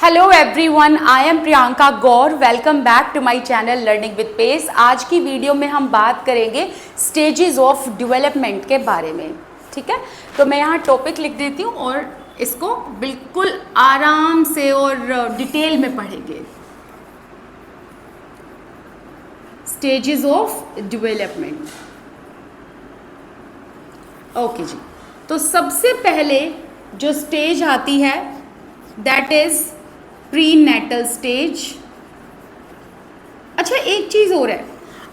Hello everyone, I am Priyanka Gaur. Welcome back to my channel learning with pace. आज की video में हम बात करेंगे स्टेजेस ऑफ डेवलपमेंट के बारे में। ठीक है, तो मैं यहाँ टॉपिक लिख देती हूँ और इसको बिल्कुल आराम से और डिटेल में पढ़ेंगे। Stages of development. ओके जी, तो सबसे पहले जो स्टेज आती है that is prenatal stage. अच्छा, एक चीज़ और है,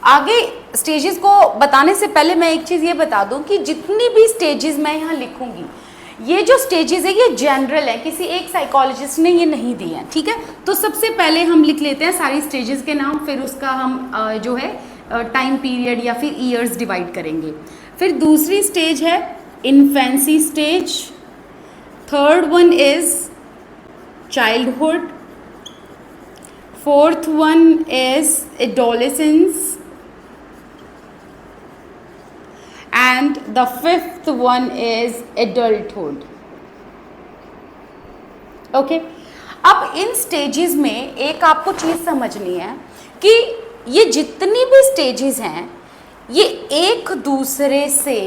आगे स्टेजेस को बताने से पहले मैं एक चीज़ ये बता दूं कि जितनी भी स्टेजेस मैं यहाँ लिखूंगी, ये जो स्टेजेस है ये जनरल है, किसी एक साइकोलॉजिस्ट ने ये नहीं दी है। ठीक है, तो सबसे पहले हम लिख लेते हैं सारी स्टेजेस के नाम, फिर उसका हम जो है टाइम पीरियड या फिर ईयर्स डिवाइड करेंगे। फिर दूसरी स्टेज है infancy stage, third one is childhood, fourth one is adolescence, and the fifth one is adulthood. Okay, अब इन स्टेजेस में एक आपको चीज़ समझनी है कि ये जितनी भी स्टेजेस हैं ये एक दूसरे से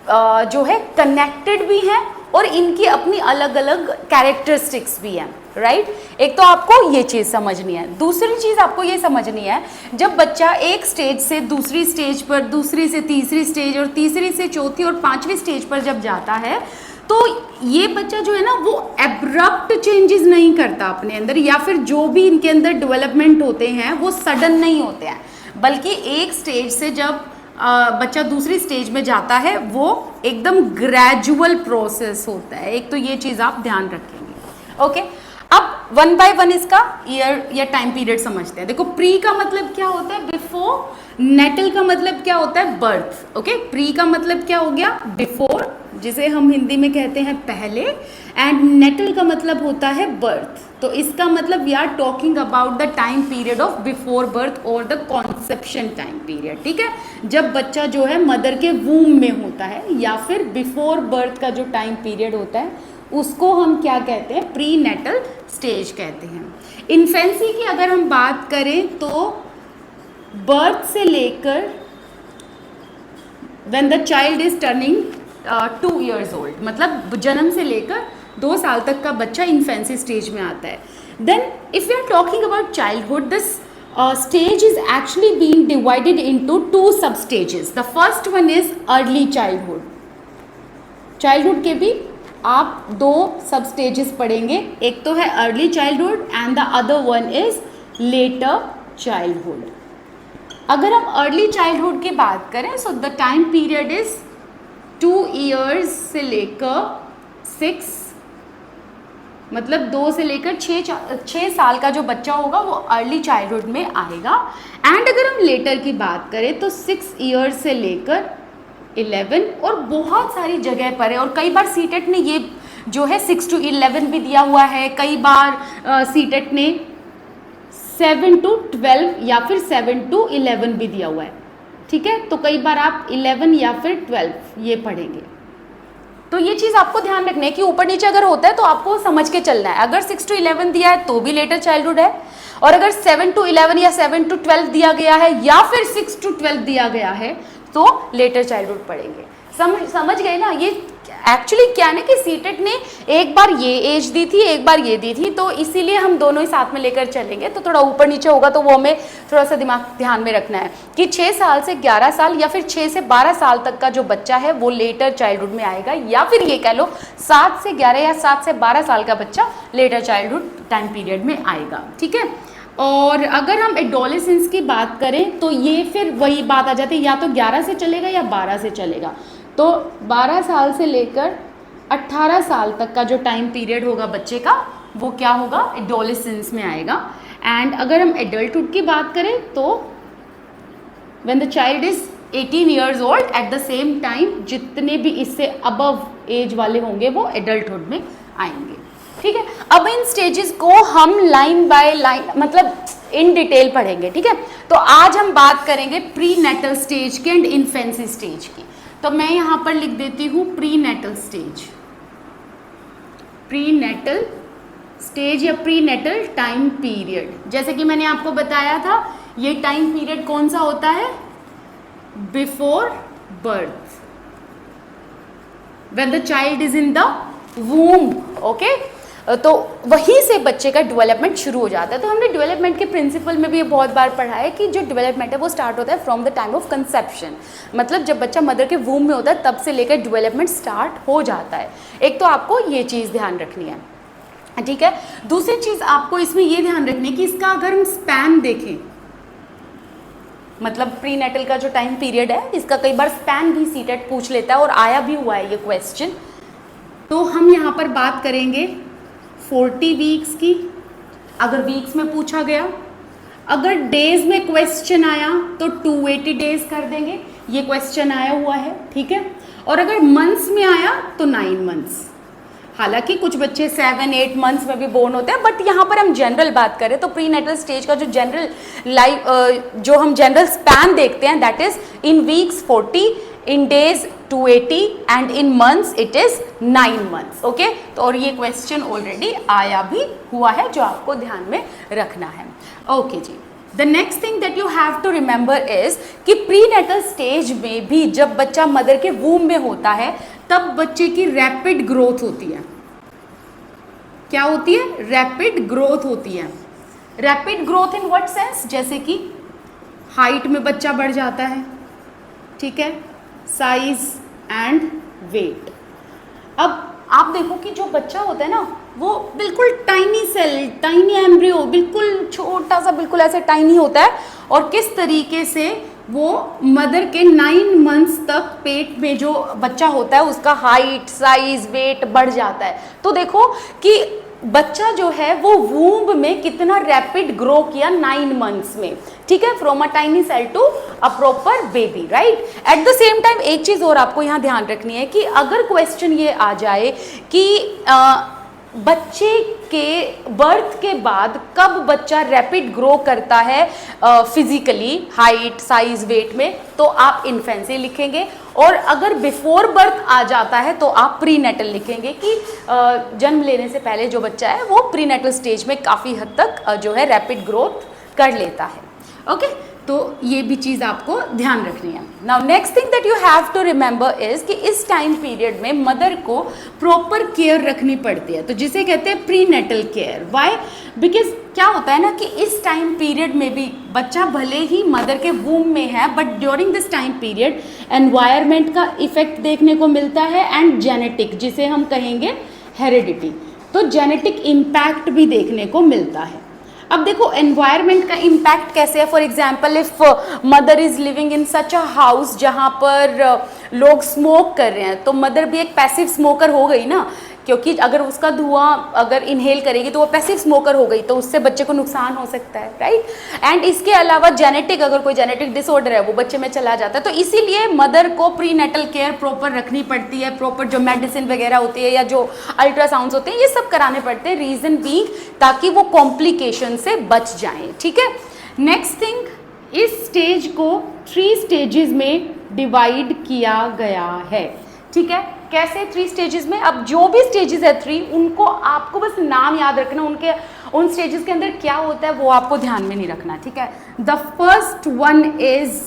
जो है कनेक्टेड भी हैं और इनकी अपनी अलग अलग कैरेक्टरिस्टिक्स भी हैं। राइट, एक तो आपको ये चीज़ समझनी है। दूसरी चीज़ आपको ये समझनी है, जब बच्चा एक स्टेज से दूसरी स्टेज पर, दूसरी से तीसरी स्टेज और तीसरी से चौथी और पांचवी स्टेज पर जब जाता है तो ये बच्चा जो है ना वो एब्रप्ट चेंजेस नहीं करता अपने अंदर, या फिर जो भी इनके अंदर डेवलपमेंट होते हैं वो सडन नहीं होते हैं, बल्कि एक स्टेज से जब बच्चा दूसरी स्टेज में जाता है वो एकदम ग्रेजुअल प्रोसेस होता है। एक तो ये चीज़ आप ध्यान रखेंगे। ओके, अब वन बाय वन इसका ईयर या टाइम पीरियड समझते हैं। देखो, प्री का मतलब क्या होता है, बिफोर। नेटल का मतलब क्या होता है, बर्थ। ओके, प्री का मतलब क्या हो गया, बिफोर, जिसे हम हिंदी में कहते हैं पहले, एंड नेटल का मतलब होता है बर्थ। तो इसका मतलब we are talking about the time period of before birth और द कॉन्सेप्शन टाइम पीरियड। ठीक है, जब बच्चा जो है मदर के वूम में होता है या फिर बिफोर बर्थ का जो टाइम पीरियड होता है उसको हम क्या कहते हैं, प्री नेटल स्टेज कहते हैं। इन्फेंसी की अगर हम बात करें तो बर्थ से लेकर when the child is turning 2 years old, मतलब जन्म से लेकर 2 साल तक का बच्चा इन्फेंसी स्टेज में आता है। Then if we are talking about childhood, this stage is actually being divided into 2 sub stages. The first one is early childhood. Childhood के भी आप 2 सब स्टेजेस पढ़ेंगे, एक तो है early childhood and the other one is letter childhood. अगर हम अर्ली चाइल्डहुड की बात करें so the time period is 2 years से लेकर 6, मतलब 2 से लेकर 6 साल का जो बच्चा होगा वो अर्ली चाइल्डहुड में आएगा। एंड अगर हम लेटर की बात करें तो 6 years से लेकर 11, और बहुत सारी जगह पर है, और कई बार सीटेट ने ये जो है 6 to 11 भी दिया हुआ है, कई बार सीटेट ने 7 to 12 या फिर 7 to 11 भी दिया हुआ है। ठीक है, तो कई बार आप 11 या फिर 12 ये पढ़ेंगे। तो ये चीज़ आपको ध्यान रखना है कि ऊपर नीचे अगर होता है तो आपको समझ के चलना है। अगर 6 to 11 दिया है तो भी लेटर चाइल्डहुड है, और अगर 7 to 11 या 7 to 12 दिया गया है या फिर 6 to 12 दिया गया है तो लेटर चाइल्डहुड पढ़ेंगे। समझ गए ना। ये एक्चुअली क्या है कि सीटेट ने एक बार ये एज दी थी, एक बार ये दी थी, तो इसीलिए हम दोनों ही साथ में लेकर चलेंगे। तो थोड़ा ऊपर नीचे होगा तो वो हमें थोड़ा सा दिमाग ध्यान में रखना है कि 6 साल से 11 साल या फिर 6 से 12 साल तक का जो बच्चा है वो लेटर चाइल्डहुड में आएगा, या फिर ये कह लो 7 से 11 या 7 से 12 साल का बच्चा लेटर चाइल्डहुड टाइम पीरियड में आएगा। ठीक है, और अगर हम एडोलेसेंस की बात करें तो ये फिर वही बात आ जाती है, या तो 11 से चलेगा या 12 से चलेगा। तो 12 साल से लेकर 18 साल तक का जो टाइम पीरियड होगा बच्चे का वो क्या होगा, एडोलेसेंस में आएगा। एंड अगर हम एडल्टहुड की बात करें तो when the child is 18 years old, eight the same time जितने भी इससे अबव एज वाले होंगे वो एडल्टहुड में आएंगे। ठीक है, अब इन स्टेजेस को हम लाइन बाय लाइन मतलब इन डिटेल पढ़ेंगे। ठीक है, तो आज हम बात करेंगे प्री नेटल स्टेज की एंड इन्फेंसी स्टेज की। तो मैं यहाँ पर लिख देती हूँ prenatal stage. Prenatal stage या प्री नेटल टाइम पीरियड, जैसे कि मैंने आपको बताया था, ये टाइम पीरियड कौन सा होता है? Before birth, when the child is in the womb, okay. तो वहीं से बच्चे का डेवलपमेंट शुरू हो जाता है। तो हमने डेवलपमेंट के प्रिंसिपल में भी ये बहुत बार पढ़ा है कि जो डेवलपमेंट है वो स्टार्ट होता है from the time of conception, मतलब जब बच्चा मदर के वूम में होता है तब से लेकर डेवलपमेंट स्टार्ट हो जाता है। एक तो आपको ये चीज़ ध्यान रखनी है, ठीक है। दूसरी चीज़ आपको इसमें ये ध्यान रखनी है कि इसका अगर हम स्पैन देखें, मतलब प्री नेटल का जो टाइम पीरियड है इसका कई बार स्पैन भी सीटेट पूछ लेता है और आया भी हुआ है ये क्वेश्चन। तो हम यहाँ पर बात करेंगे 40 वीक्स की, अगर वीक्स में पूछा गया। अगर डेज में क्वेश्चन आया तो 280 डेज कर देंगे, ये क्वेश्चन आया हुआ है, ठीक है। और अगर मंथ्स में आया तो 9 मंथ्स। हालांकि कुछ बच्चे 7-8 मंथ्स में भी बोर्न होते हैं, बट यहाँ पर हम जनरल बात करें तो प्री नेटल स्टेज का जो जनरल जो हम जनरल स्पैन देखते हैं that is in weeks 40, in days 280 and in months it is 9 months, okay. तो और ये क्वेश्चन ऑलरेडी आया भी हुआ है जो आपको ध्यान में रखना है, ओके जी। The next thing that you have to remember is कि प्री नेटल स्टेज में भी जब बच्चा मदर के वूम में होता है तब बच्चे की रैपिड ग्रोथ होती है। क्या होती है? रैपिड ग्रोथ होती है। Rapid growth in what sense? जैसे कि हाइट में बच्चा बढ़ जाता है, ठीक है, साइज एंड वेट। अब आप देखो कि जो बच्चा होता है ना वो बिल्कुल टाइनी सेल, टाइनी एम्ब्रियो, बिल्कुल छोटा सा, बिल्कुल ऐसे टाइनी होता है, और किस तरीके से वो मदर के 9 मंथ्स तक पेट में जो बच्चा होता है उसका हाइट, साइज, वेट बढ़ जाता है। तो देखो कि बच्चा जो है वो वूम्ब में कितना रैपिड ग्रो किया 9 मंथ्स में, ठीक है, from a tiny cell to a proper baby, right. At the same time एक चीज और आपको यहाँ ध्यान रखनी है कि अगर क्वेश्चन ये आ जाए कि बच्चे के बर्थ के बाद कब बच्चा रैपिड ग्रो करता है फिजिकली, हाइट, साइज, वेट में, तो आप इन्फेंसी लिखेंगे। और अगर बिफोर बर्थ आ जाता है तो आप प्री नेटल लिखेंगे कि जन्म लेने से पहले जो बच्चा है वो प्री नेटल स्टेज में काफ़ी हद तक जो है रैपिड ग्रोथ कर लेता है, ओके। तो ये भी चीज़ आपको ध्यान रखनी है। Now next thing that you have to remember is कि इस टाइम पीरियड में मदर को प्रॉपर केयर रखनी पड़ती है, तो जिसे कहते हैं prenatal care. Why? Because क्या होता है ना कि इस टाइम पीरियड में भी बच्चा भले ही मदर के वूम में है, but during this time period environment का इफेक्ट देखने को मिलता है एंड जेनेटिक, जिसे हम कहेंगे हेरिडिटी, तो जेनेटिक इम्पैक्ट भी देखने को मिलता है। अब देखो एनवायरनमेंट का इम्पैक्ट कैसे है। For example if mother is living in such a house जहाँ पर लोग स्मोक कर रहे हैं, तो मदर भी एक पैसिव स्मोकर हो गई ना, क्योंकि अगर उसका धुआं अगर इनहेल करेगी तो वो पैसिव स्मोकर हो गई, तो उससे बच्चे को नुकसान हो सकता है, राइट। एंड इसके अलावा जेनेटिक, अगर कोई जेनेटिक डिसऑर्डर है वो बच्चे में चला जाता है, तो इसीलिए मदर को प्री नेटल केयर प्रॉपर रखनी पड़ती है। प्रॉपर जो मेडिसिन वगैरह होती है या जो अल्ट्रासाउंड्स होते हैं ये सब कराने पड़ते हैं, रीजन बीइंग ताकि वो कॉम्प्लिकेशन से बच जाएं, ठीक है। नेक्स्ट थिंग, इस स्टेज को 3 स्टेजेस में डिवाइड किया गया है, ठीक है। कैसे 3 स्टेजेस में? अब जो भी स्टेजेस है 3 उनको आपको बस नाम याद रखना, उनके उन स्टेजेस के अंदर क्या होता है वो आपको ध्यान में नहीं रखना, ठीक है। The first one is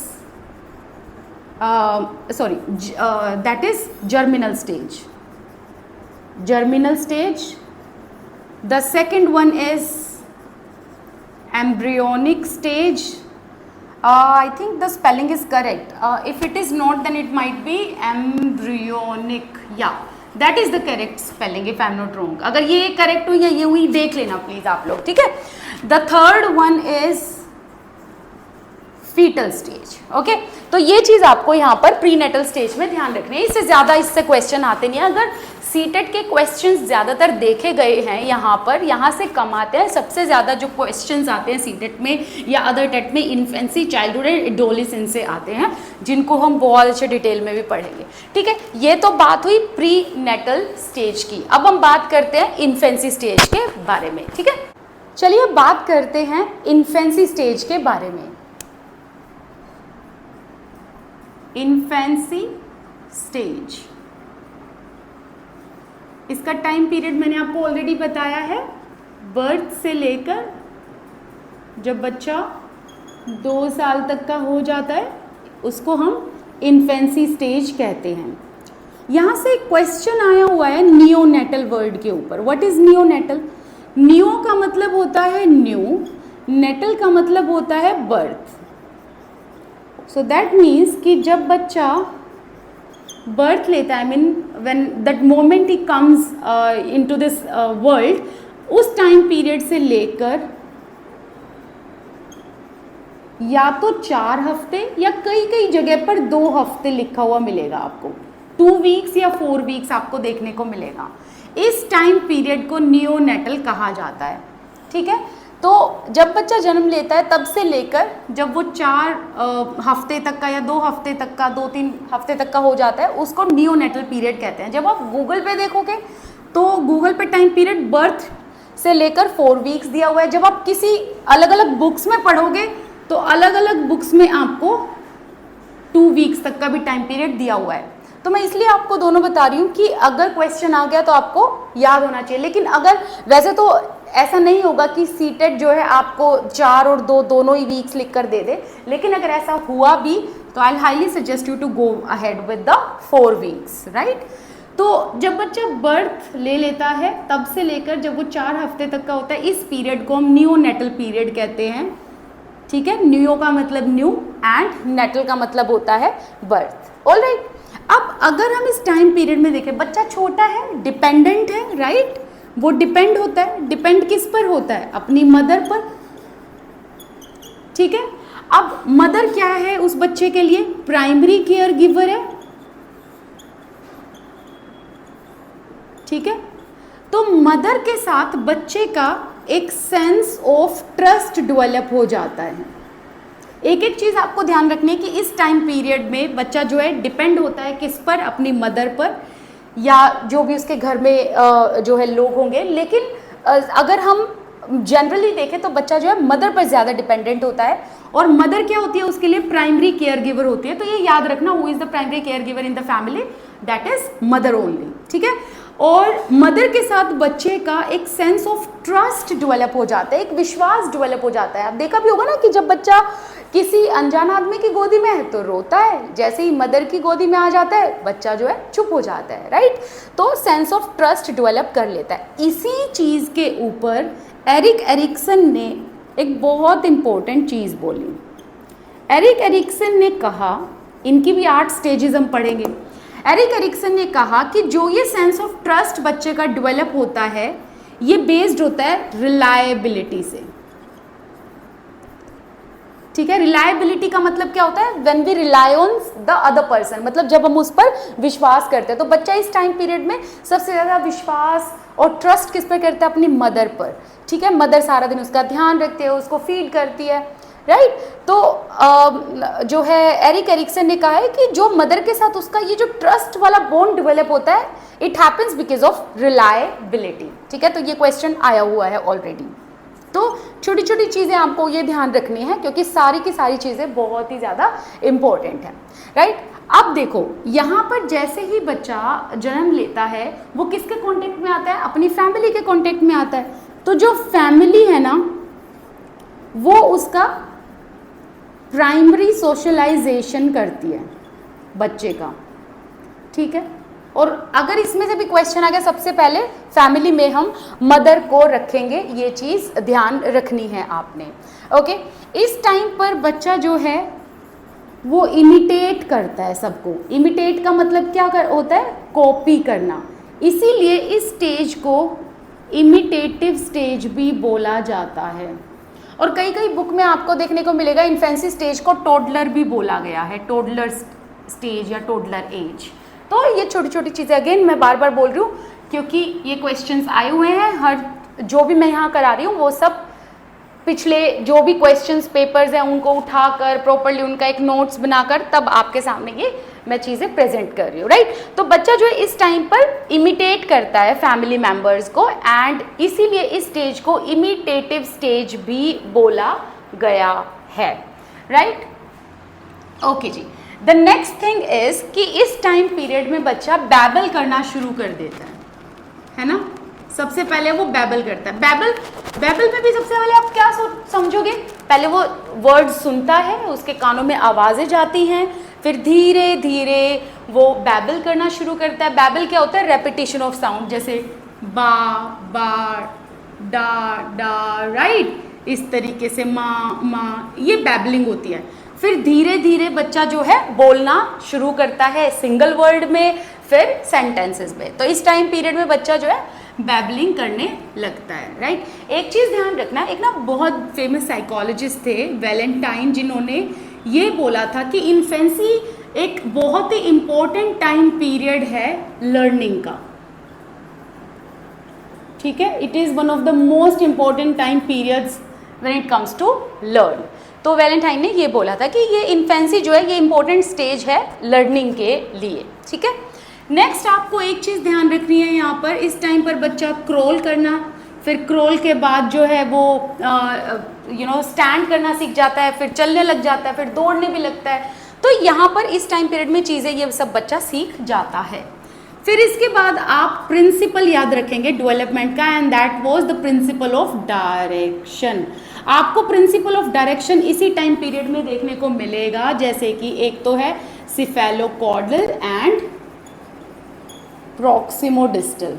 that is germinal stage, germinal stage. The second one is embryonic stage. I think the spelling is correct. If it is not, then it might be embryonic. Yeah, that is the correct spelling if I am not wrong. अगर ये correct हुई या ये हुई देख लेना please आप लोग, ठीक है। The third one is foetal stage, okay. तो ये चीज आपको यहाँ पर प्रीनेटल स्टेज में ध्यान रखनी है। इससे ज्यादा इससे क्वेश्चन आते नहीं है। अगर सीटेट के क्वेश्चंस ज्यादातर देखे गए हैं यहाँ पर, यहाँ से कम आते हैं। सबसे ज्यादा जो क्वेश्चंस आते हैं सीटेट में या अदर टेट में इन्फेंसी, चाइल्डहुड एंड एडोलेसेंस से आते हैं, जिनको हम बहुत अच्छे डिटेल में भी पढ़ेंगे, ठीक है। ये तो बात हुई प्री नेटल स्टेज की। अब हम बात करते हैं इन्फेंसी स्टेज के बारे में, ठीक है। चलिए बात करते हैं इन्फेंसी स्टेज के बारे में। इन्फेंसी स्टेज, इसका टाइम पीरियड मैंने आपको ऑलरेडी बताया है बर्थ से लेकर जब बच्चा 2 साल तक का हो जाता है उसको हम इन्फेंसी स्टेज कहते हैं। यहाँ से एक क्वेश्चन आया हुआ है नियोनेटल वर्ड के ऊपर। What is neonatal? नियो का मतलब होता है न्यू, नेटल का मतलब होता है बर्थ। सो दैट मीन्स कि जब बच्चा बर्थ लेता है, I mean when that moment he comes into this world, उस टाइम पीरियड से लेकर या तो 4 हफ्ते या कई कई जगह पर 2 हफ्ते लिखा हुआ मिलेगा आपको, 2 वीक्स या 4 वीक्स आपको देखने को मिलेगा। इस टाइम पीरियड को नियोनेटल कहा जाता है। ठीक है, तो जब बच्चा जन्म लेता है तब से लेकर जब वो 4 हफ्ते तक का या 2 हफ्ते तक का, 2-3 हफ्ते तक का हो जाता है, उसको नियोनेटल पीरियड कहते हैं। जब आप गूगल पे देखोगे तो गूगल पे टाइम पीरियड बर्थ से लेकर 4 वीक्स दिया हुआ है। जब आप किसी अलग अलग बुक्स में पढ़ोगे तो अलग अलग बुक्स में आपको 2 वीक्स तक का भी टाइम पीरियड दिया हुआ है। तो मैं इसलिए आपको दोनों बता रही हूँ कि अगर क्वेश्चन आ गया तो आपको याद होना चाहिए। लेकिन अगर वैसे तो ऐसा नहीं होगा कि सीटेट जो है आपको 4 और 2 दोनों ही वीक्स लिख कर दे दे, लेकिन अगर ऐसा हुआ भी तो I highly suggest you to go ahead with the 4 weeks, right. तो जब बच्चा बर्थ ले लेता है तब से लेकर जब वो 4 हफ्ते तक का होता है, इस पीरियड को हम नियोनेटल पीरियड कहते हैं। ठीक है, नियो का मतलब न्यू एंड नेटल का मतलब होता है बर्थ। ऑलराइट, अब अगर हम इस टाइम पीरियड में देखें, बच्चा छोटा है, डिपेंडेंट है, राइट। वो डिपेंड होता है, डिपेंड किस पर होता है? अपनी मदर पर। ठीक है, अब मदर क्या है उस बच्चे के लिए? प्राइमरी केयर गिवर है। ठीक है, तो मदर के साथ बच्चे का एक सेंस ऑफ ट्रस्ट डेवलप हो जाता है। एक एक चीज़ आपको ध्यान रखनी है कि इस टाइम पीरियड में बच्चा जो है डिपेंड होता है किस पर? अपनी मदर पर या जो भी उसके घर में जो है लोग होंगे। लेकिन अगर हम जनरली देखें तो बच्चा जो है मदर पर ज़्यादा डिपेंडेंट होता है, और मदर क्या होती है उसके लिए? प्राइमरी केयर गिवर होती है। तो ये याद रखना, who is the primary care giver in the family? That is mother only. ठीक है, और मदर के साथ बच्चे का एक सेंस ऑफ ट्रस्ट डेवलप हो जाता है, एक विश्वास डेवलप हो जाता है। आप देखा भी होगा ना कि जब बच्चा किसी अनजान आदमी की गोदी में है तो रोता है, जैसे ही मदर की गोदी में आ जाता है बच्चा जो है चुप हो जाता है, राइट। तो सेंस ऑफ ट्रस्ट डेवलप कर लेता है। इसी चीज़ के ऊपर एरिक एरिक्सन ने एक बहुत इंपॉर्टेंट चीज़ बोली। एरिक एरिक्सन ने कहा, इनकी भी 8 स्टेजेस हम पढ़ेंगे। एरिक एरिक्सन ने कहा कि जो ये सेंस ऑफ ट्रस्ट बच्चे का डेवलप होता है ये बेस्ड होता है रिलायबिलिटी से। ठीक है, रिलायबिलिटी का मतलब क्या होता है? When we rely on the other person, मतलब जब हम उस पर विश्वास करते हैं। तो बच्चा इस टाइम पीरियड में सबसे ज़्यादा विश्वास और ट्रस्ट किस पर करता है? अपनी मदर पर। ठीक है, मदर सारा दिन उसका ध्यान रखती है, उसको फीड करती है, राइट। तो जो है एरिक एरिक्सन ने कहा है कि जो मदर के साथ उसका ये जो ट्रस्ट वाला बॉन्ड डेवलप होता है, it happens because of reliability. ठीक है, तो ये क्वेश्चन आया हुआ है ऑलरेडी। तो छोटी छोटी चीज़ें आपको ये ध्यान रखनी है क्योंकि सारी की सारी चीज़ें बहुत ही ज़्यादा इम्पोर्टेंट है, राइट। अब देखो यहाँ पर जैसे ही बच्चा जन्म लेता है वो किसके कांटेक्ट में आता है? अपनी फैमिली के कांटेक्ट में आता है। तो जो फैमिली है ना वो उसका प्राइमरी सोशलाइजेशन करती है बच्चे का। ठीक है, और अगर इसमें से भी क्वेश्चन आ गया सबसे पहले फैमिली में हम मदर को रखेंगे, ये चीज़ ध्यान रखनी है आपने। ओके, इस टाइम पर बच्चा जो है वो इमिटेट करता है सबको। इमिटेट का मतलब क्या होता है? कॉपी करना। इसीलिए इस स्टेज को इमिटेटिव स्टेज भी बोला जाता है। और कई कई बुक में आपको देखने को मिलेगा इन्फेंसी स्टेज को टोडलर भी बोला गया है, टोडलर स्टेज या टोडलर एज। तो ये छोटी छोटी चीज़ें अगेन मैं बार बार बोल रही हूँ क्योंकि ये क्वेश्चंस आए हुए हैं। हर जो भी मैं यहाँ करा रही हूँ वो सब पिछले जो भी क्वेश्चंस पेपर्स हैं उनको उठाकर प्रॉपर्ली उनका एक नोट्स बनाकर तब आपके सामने ये मैं चीज़ें प्रेजेंट कर रही हूँ, राइट। तो बच्चा जो है इस टाइम पर इमिटेट करता है फैमिली मेम्बर्स को, एंड इसीलिए इस स्टेज को इमिटेटिव स्टेज भी बोला गया है, राइट। ओके जी, द नेक्स्ट थिंग इज कि इस टाइम पीरियड में बच्चा बैबल करना शुरू कर देता है ना। सबसे पहले वो बैबल करता है। बैबल में भी सबसे पहले आप क्या समझोगे? पहले वो वर्ड सुनता है, उसके कानों में आवाज़ें जाती हैं, फिर धीरे धीरे वो बैबल करना शुरू करता है। बैबल क्या होता है? रेपिटेशन ऑफ साउंड, जैसे बा बा डा डा, राइट, इस तरीके से माँ, ये बैबलिंग होती है। फिर धीरे धीरे बच्चा जो है बोलना शुरू करता है, सिंगल वर्ड में, फिर सेंटेंसेस में। तो इस टाइम पीरियड में बच्चा जो है बैबलिंग करने लगता है, राइट। एक चीज़ ध्यान रखना, एक ना बहुत फेमस साइकोलॉजिस्ट थे वैलेंटाइन, जिन्होंने ये बोला था कि इन्फेंसी एक बहुत ही इम्पोर्टेंट टाइम पीरियड है लर्निंग का, ठीक है। It is one of the most important time periods when it comes to learn. तो वैलेंटाइन ने ये बोला था कि ये इन्फेंसी जो है ये इम्पोर्टेंट स्टेज है लर्निंग के लिए, ठीक है। नेक्स्ट आपको एक चीज़ ध्यान रखनी है यहाँ पर, इस टाइम पर बच्चा क्रोल करना, फिर क्रोल के बाद जो है वो स्टैंड करना सीख जाता है, फिर चलने लग जाता है, फिर दौड़ने भी लगता है। तो यहाँ पर इस टाइम पीरियड में चीज़ें ये सब बच्चा सीख जाता है। फिर इसके बाद आप प्रिंसिपल याद रखेंगे डेवलपमेंट का, and that was the principle of direction. आपको प्रिंसिपल ऑफ डायरेक्शन इसी टाइम पीरियड में देखने को मिलेगा, जैसे कि एक तो है सिफेलोकॉर्डल एंड प्रॉक्सिमोडिस्टल।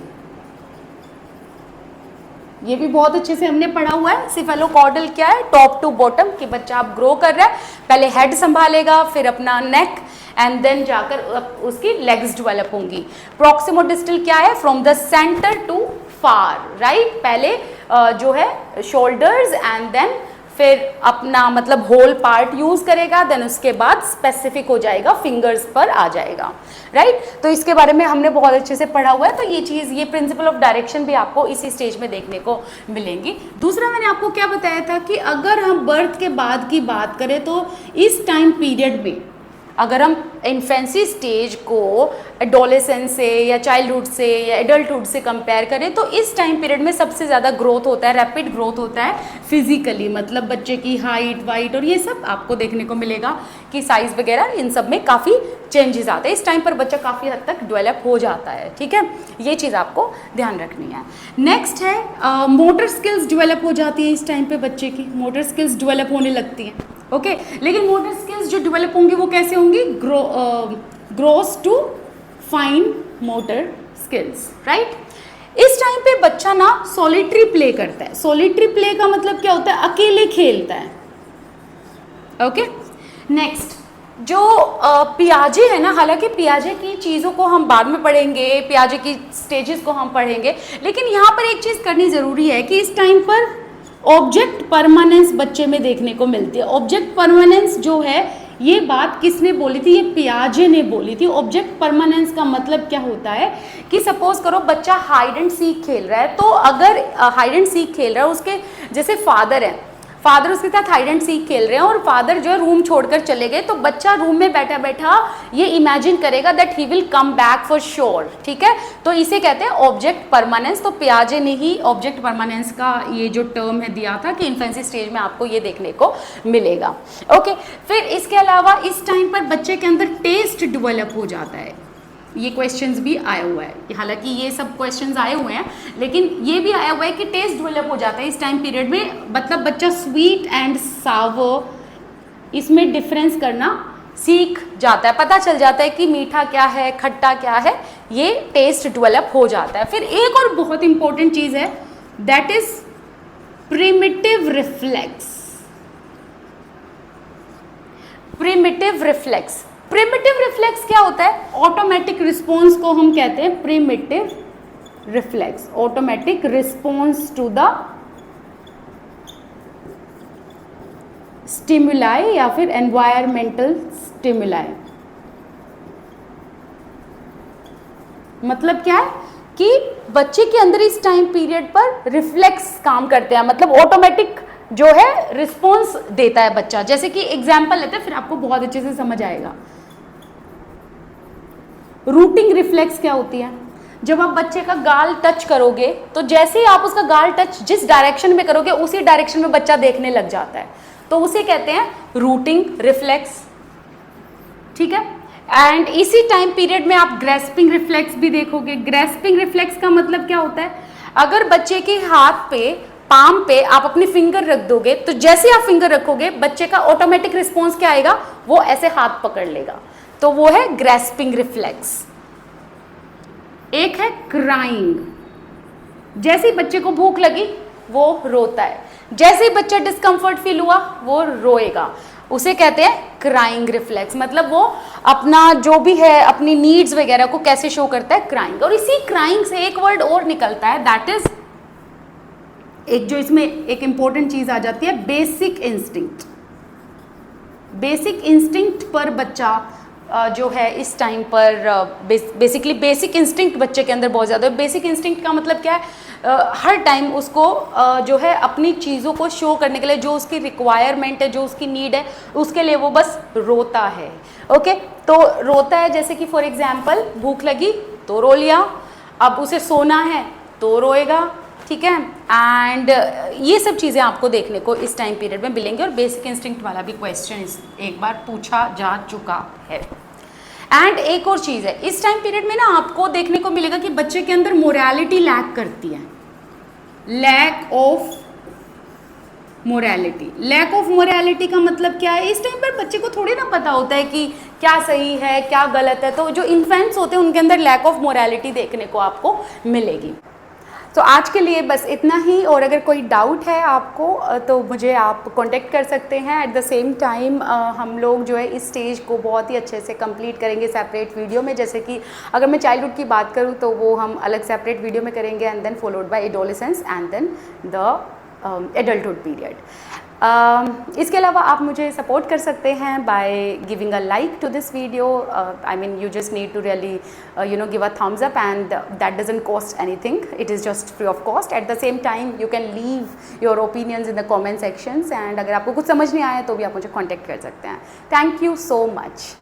ये भी बहुत अच्छे से हमने पढ़ा हुआ है। सिफेलोकॉर्डल क्या है? टॉप टू बॉटम, कि बच्चा आप ग्रो कर रहा है, पहले हेड संभालेगा, फिर अपना नेक, एंड देन जाकर उसकी लेग्स डेवलप होंगी। प्रॉक्सिमोडिस्टल क्या है? From the centre to far, right. पहले जो है शोल्डर्स एंड देन फिर अपना मतलब होल पार्ट यूज करेगा, देन उसके बाद स्पेसिफिक हो जाएगा, फिंगर्स पर आ जाएगा, राइट। तो इसके बारे में हमने बहुत अच्छे से पढ़ा हुआ है। तो ये चीज़, ये प्रिंसिपल ऑफ डायरेक्शन भी आपको इसी स्टेज में देखने को मिलेंगी। दूसरा मैंने आपको क्या बताया था कि अगर हम बर्थ के बाद की बात करें तो इस टाइम पीरियड में अगर हम इन्फेंसी स्टेज को एडोलेसेंस से या चाइल्डहुड से या एडल्टहुड से कंपेयर करें तो इस टाइम पीरियड में सबसे ज़्यादा ग्रोथ होता है, रैपिड ग्रोथ होता है फिजिकली, मतलब बच्चे की हाइट वाइट और ये सब आपको देखने को मिलेगा कि साइज़ वगैरह इन सब में काफ़ी चेंजेस आते हैं। इस टाइम पर बच्चा काफ़ी हद तक डेवलप हो जाता है, ठीक है। ये चीज़ आपको ध्यान रखनी है। नेक्स्ट है मोटर स्किल्स डेवलप हो जाती है इस टाइम पे, बच्चे की मोटर स्किल्स डेवलप होने लगती हैं, ओके। लेकिन मोटर स्किल्स जो डेवलप होंगी वो कैसे होंगी? Gross to fine motor skills, right. इस टाइम पे बच्चा ना सॉलिटरी प्ले करता है। सॉलिटरी प्ले का मतलब क्या होता है? अकेले खेलता है, ओके। नेक्स्ट जो पियाजे है ना, हालांकि पियाजे की चीज़ों को हम बाद में पढ़ेंगे, पियाजे की स्टेजेस को हम पढ़ेंगे, लेकिन यहाँ पर एक चीज़ करनी ज़रूरी है कि इस टाइम पर ऑब्जेक्ट परमानेंस बच्चे में देखने को मिलती है। ऑब्जेक्ट परमानेंस जो है ये बात किसने बोली थी? ये पियाजे ने बोली थी। ऑब्जेक्ट परमानेंस का मतलब क्या होता है कि सपोज करो बच्चा हाइड एंड सीक खेल रहा है, तो अगर हाइड एंड सीक खेल रहा है, उसके जैसे फादर है, फादर उसके साथ हाइड एंड सीक खेल रहे हैं और फादर जो है रूम छोड़कर चले गए, तो बच्चा रूम में बैठा बैठा ये इमेजिन करेगा that he will come back for sure, ठीक है। तो इसे कहते हैं ऑब्जेक्ट परमानेंस। तो पियाजे ने ही ऑब्जेक्ट परमानेंस का ये जो टर्म है दिया था कि इन्फेंसी स्टेज में आपको ये देखने को मिलेगा, ओके। फिर इसके अलावा इस टाइम पर बच्चे के अंदर टेस्ट डेवलप हो जाता है। ये क्वेश्चंस भी आया हुआ है, हालांकि ये सब क्वेश्चंस आए हुए हैं, लेकिन ये भी आया हुआ है कि टेस्ट डेवलप हो जाता है इस टाइम पीरियड में। मतलब बच्चा स्वीट एंड सावर इसमें डिफरेंस करना सीख जाता है, पता चल जाता है कि मीठा क्या है, खट्टा क्या है, ये टेस्ट डेवलप हो जाता है। फिर एक और बहुत इंपॉर्टेंट चीज़ है, that is primitive reflex. Primitive reflex, primitive reflex क्या होता है? ऑटोमेटिक रिस्पॉन्स को हम कहते हैं primitive reflex. Automatic response to the stimuli या फिर एनवायरमेंटल स्टिमुलाई। मतलब क्या है कि बच्चे के अंदर इस टाइम पीरियड पर रिफ्लेक्स काम करते हैं, मतलब ऑटोमेटिक जो है रिस्पॉन्स देता है बच्चा। जैसे कि एग्जाम्पल लेते हैं, फिर आपको बहुत अच्छे से समझ आएगा। रूटिंग रिफ्लेक्स क्या होती है? जब आप बच्चे का गाल टच करोगे तो जैसे ही आप उसका गाल टच जिस डायरेक्शन में करोगे उसी डायरेक्शन में बच्चा देखने लग जाता है, तो उसे कहते हैं रूटिंग रिफ्लेक्स, ठीक है। एंड इसी टाइम पीरियड में आप ग्रेस्पिंग रिफ्लेक्स भी देखोगे। ग्रेस्पिंग रिफ्लेक्स का मतलब क्या होता है? अगर बच्चे के हाथ पे, पाम पे आप अपनी फिंगर रख दोगे तो जैसे आप फिंगर रखोगे बच्चे का ऑटोमेटिक रिस्पॉन्स क्या आएगा, वो ऐसे हाथ पकड़ लेगा, तो वो है ग्रेस्पिंग रिफ्लेक्स। एक है क्राइंग, जैसे ही बच्चे को भूख लगी वो रोता है, जैसे ही बच्चा डिस्कम्फर्ट फील हुआ वो रोएगा, उसे कहते हैं क्राइंग रिफ्लेक्स। मतलब वो अपना जो भी है अपनी नीड्स वगैरह को कैसे शो करता है, क्राइंग। और इसी क्राइंग से एक वर्ड और निकलता है, दैट इज, एक जो इसमें एक इंपॉर्टेंट चीज आ जाती है, बेसिक इंस्टिंक्ट। बेसिक इंस्टिंक्ट पर बच्चा जो है इस टाइम पर बेसिकली बेसिक इंस्टिंक्ट बच्चे के अंदर बहुत ज़्यादा है। बेसिक इंस्टिंक्ट का मतलब क्या है, हर टाइम उसको जो है अपनी चीज़ों को शो करने के लिए, जो उसकी रिक्वायरमेंट है, जो उसकी नीड है, उसके लिए वो बस रोता है। ओके, तो रोता है, जैसे कि फॉर एग्जाम्पल भूख लगी तो रो लिया, अब उसे सोना है तो रोएगा, ठीक है। एंड ये सब चीज़ें आपको देखने को इस टाइम पीरियड में मिलेंगे। और बेसिक इंस्टिंक्ट वाला भी क्वेश्चन एक बार पूछा जा चुका है। एंड एक और चीज़ है, इस टाइम पीरियड में ना आपको देखने को मिलेगा कि बच्चे के अंदर मोरालिटी लैक करती है, lack of morality. Lack of morality का मतलब क्या है, इस टाइम पर बच्चे को थोड़ी ना पता होता है कि क्या सही है क्या गलत है, तो जो इन्फेंट्स होते हैं उनके अंदर लैक ऑफ मोरालिटी देखने को आपको मिलेगी। तो आज के लिए बस इतना ही, और अगर कोई डाउट है आपको तो मुझे आप कांटेक्ट कर सकते हैं। एट द सेम टाइम हम लोग जो है इस स्टेज को बहुत ही अच्छे से कंप्लीट करेंगे सेपरेट वीडियो में। जैसे कि अगर मैं चाइल्डहुड की बात करूं तो वो हम अलग सेपरेट वीडियो में करेंगे, and then followed by adolescence and then the adulthood period. इसके अलावा आप मुझे सपोर्ट कर सकते हैं by giving a like to this video. I mean you just need to really give a thumbs up, and that doesn't cost anything, it is just free of cost. At the same time you can leave your opinions in the comment sections, and अगर आपको कुछ समझ नहीं आया तो भी आप मुझे कॉन्टेक्ट कर सकते हैं। Thank you so much.